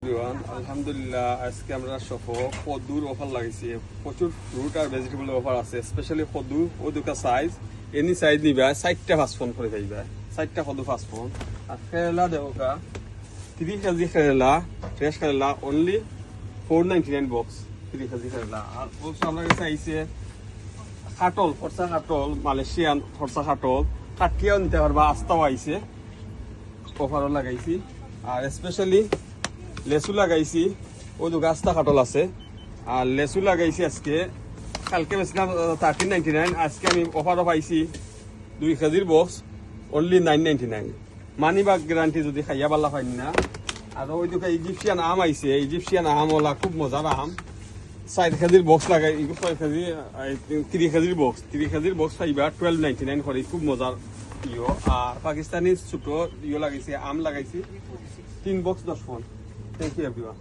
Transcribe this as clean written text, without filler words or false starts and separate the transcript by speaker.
Speaker 1: আলহামদুলিল্লাহ আজকে আমরা কদুর অফার লাগাইছি প্রচুর ফ্রুট আর ভেজিটেবল অফার আছে স্পেশালি কদু ও দুটা সাইজ এনি সাইজ নিবা 4টা ফাস্টফোন করে যাইবা 4টা কদু ফাস্টফোন আর কেরালা দেওকা 3 কেজি কেরালা ফ্রেশ কেরালা অনলি 499 বক্স 3 কেজি কেরালা আর বক্স আমরা কাছে আইছে কাটল ফরসা কাটল মালয়েশিয়ান ফরসা কাটল কাটিয়াও নিতে পারবা আস্তাও আইছে অফারও লাগাইছি আর স্পেশালি লেসু লাগাইছি ওই তো গাছটা কাটল আছে আর লেসু লাগাইছি আজকে কালকে বেছিলাম 1399 আজকে আমি অফারও পাইছি 2 কেজির বক্স অনলি 999 মানি বাগ গ্যারান্টি যদি খাইয়া পাল্লা পাইন না আর ওই তো ইজিপশিয়ান আম আইছে ইজিপশিয়ান আম ওলা খুব মজার আম 4 কেজির বক্স লাগাই 6 কেজি 3 কেজির বক্স পাইবা 1299 করে খুব মজার ইয়ো আর পাকিস্তানি ছোট ইয়ো লাগাইছে আম লাগাইছি 3 box 10 phone thank you everyone